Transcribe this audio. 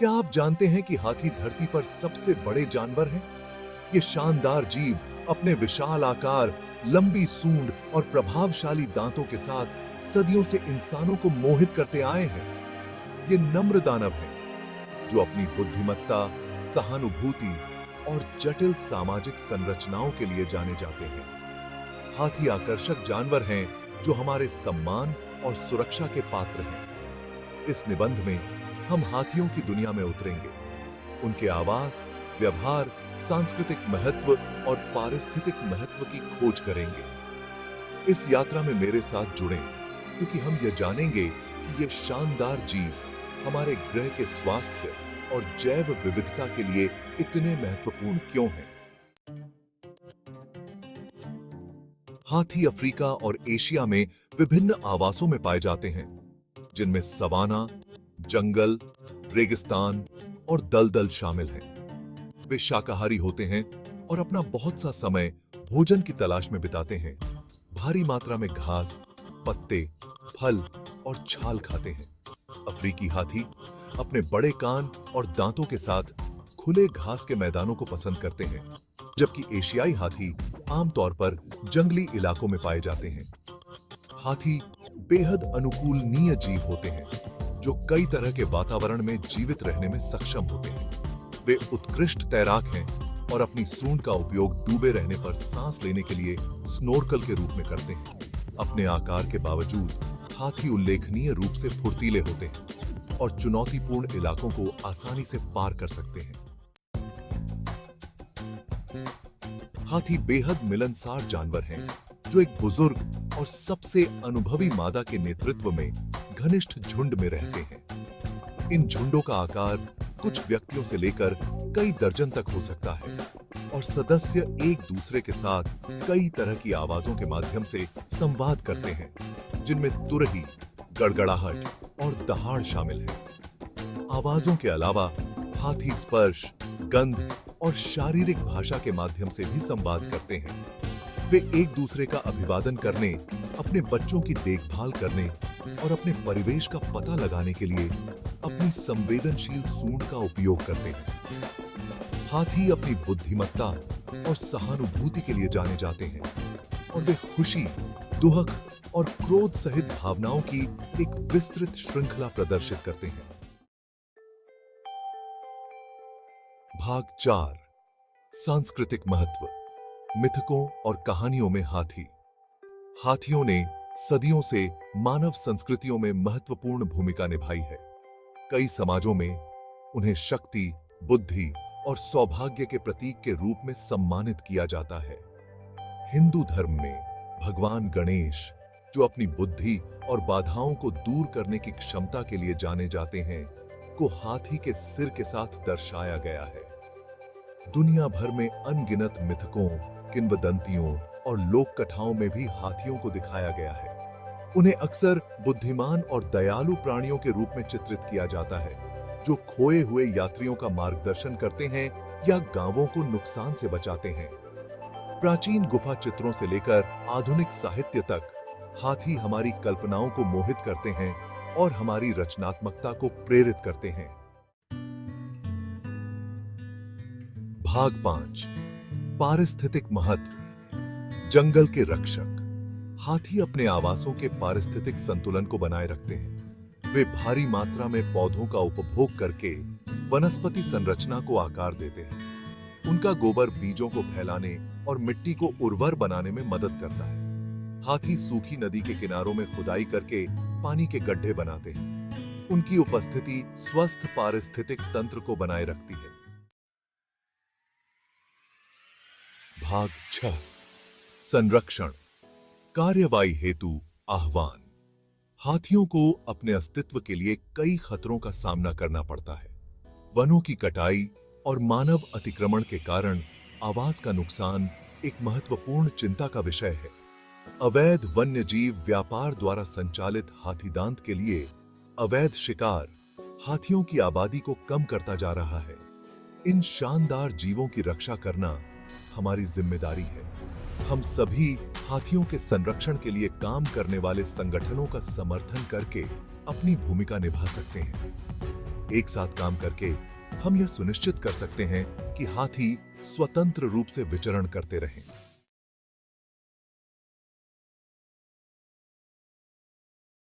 क्या आप जानते हैं कि हाथी धरती पर सबसे बड़े जानवर हैं? ये शानदार जीव अपने विशाल आकार, लंबी सूंड और प्रभावशाली दांतों के साथ सदियों से इंसानों को मोहित करते आए हैं। ये नम्र दानव हैं, जो अपनी बुद्धिमत्ता, सहानुभूति और जटिल सामाजिक संरचनाओं के लिए जाने जाते हैं। हाथी आकर्षक जानवर हैं, जो हमारे सम्मान और सुरक्षा के पात्र हैं। इस निबंध में हम हाथियों की दुनिया में उतरेंगे, उनके आवास, व्यवहार, सांस्कृतिक महत्व और पारिस्थितिक महत्व की खोज करेंगे। इस यात्रा में मेरे साथ जुड़ें, क्योंकि हम यह जानेंगे कि ये शानदार जीव हमारे ग्रह के स्वास्थ्य और जैव विविधता के लिए इतने महत्वपूर्ण क्यों हैं। हाथी अफ्रीका और एशिया में विभिन्न आवासों में पाए जाते हैं, जिनमें सवाना, जंगल, रेगिस्तान और दलदल शामिल हैं। वे शाकाहारी होते हैं और अपना बहुत सा समय भोजन की तलाश में बिताते हैं। भारी मात्रा में घास, पत्ते, फल और छाल खाते हैं। अफ्रीकी हाथी अपने बड़े कान और दांतों के साथ खुले घास के मैदानों को पसंद करते हैं, जबकि एशियाई हाथी आमतौर पर जंगली इलाकों में पाए जाते हैं। हाथी बेहद अनुकूलनीय जीव होते हैं, जो कई तरह के वातावरण में जीवित रहने में सक्षम होते हैं। वे उत्कृष्ट तैराक हैं और अपनी सूंड का उपयोग डूबे रहने पर सांस लेने के लिए स्नोर्कल के रूप में करते हैं। अपने आकार के बावजूद हाथी उल्लेखनीय रूप से फुर्तीले होते हैं और चुनौतीपूर्ण इलाकों को आसानी से पार कर सकते हैं। हाथी बेहद मिलनसार जानवर हैं, जो एक बुजुर्ग और सबसे अनुभवी मादा के नेतृत्व में घनिष्ठ झुंड में रहते हैं। इन झुंडों का आकार कुछ व्यक्तियों से लेकर कई दर्जन तक हो सकता है और सदस्य एक दूसरे के साथ कई तरह की आवाजों के माध्यम से संवाद करते हैं, जिनमें तुरही, गड़गड़ाहट और दहाड़ शामिल है। आवाजों के अलावा हाथी स्पर्श, गंध और शारीरिक भाषा के माध्यम से भी संवाद करते हैं। वे एक दूसरे का अभिवादन करने, अपने बच्चों की देखभाल करने और अपने परिवेश का पता लगाने के लिए अपनी संवेदनशील सूंड का उपयोग करते हैं। हाथी अपनी बुद्धिमत्ता और सहानुभूति के लिए जाने जाते हैं और वे खुशी, दुहक और क्रोध सहित भावनाओं की एक विस्तृत श्रृंखला प्रदर्शित करते हैं। भाग 4, सांस्कृतिक महत्व, मिथकों और कहानियों में हाथी। हाथियों ने सदियों से मानव संस्कृतियों में महत्वपूर्ण भूमिका निभाई है। कई समाजों में उन्हें शक्ति, बुद्धि और सौभाग्य के प्रतीक के रूप में सम्मानित किया जाता है। हिंदू धर्म में भगवान गणेश, जो अपनी बुद्धि और बाधाओं को दूर करने की क्षमता के लिए जाने जाते हैं, को हाथी के सिर के साथ दर्शाया गया है। दुनिया भर में अनगिनत मिथकों, किंवदंतियों और लोक कथाओं में भी हाथियों को दिखाया गया है। उन्हें अक्सर बुद्धिमान और दयालु प्राणियों के रूप में चित्रित किया जाता है, जो खोए हुए यात्रियों का मार्गदर्शन करते हैं या गांवों को नुकसान से बचाते हैं। प्राचीन गुफा चित्रों से लेकर आधुनिक साहित्य तक हाथी हमारी कल्पनाओं को मोहित करते हैं और हमारी रचनात्मकता को प्रेरित करते हैं। भाग 5, पारिस्थितिक महत्व, जंगल के रक्षक। हाथी अपने आवासों के पारिस्थितिक संतुलन को बनाए रखते हैं। वे भारी मात्रा में पौधों का उपभोग करके वनस्पति संरचना को आकार देते हैं। उनका गोबर बीजों को फैलाने और मिट्टी को उर्वर बनाने में मदद करता है। हाथी सूखी नदी के किनारों में खुदाई करके पानी के गड्ढे बनाते हैं। उनकी उपस्थिति स्वस्थ पारिस्थितिक तंत्र को बनाए रखती है। भाग 6, संरक्षण, कार्यवाही हेतु आह्वान। हाथियों को अपने अस्तित्व के लिए कई खतरों का सामना करना पड़ता है। वनों की कटाई और मानव अतिक्रमण के कारण आवास का नुकसान एक महत्वपूर्ण चिंता का विषय है। अवैध वन्यजीव व्यापार द्वारा संचालित हाथीदांत के लिए अवैध शिकार हाथियों की आबादी को कम करता जा रहा है। इन शानदार जीवों की रक्षा करना हमारी जिम्मेदारी है। हम सभी हाथियों के संरक्षण के लिए काम करने वाले संगठनों का समर्थन करके अपनी भूमिका निभा सकते हैं। एक साथ काम करके हम यह सुनिश्चित कर सकते हैं कि हाथी स्वतंत्र रूप से विचरण करते रहें।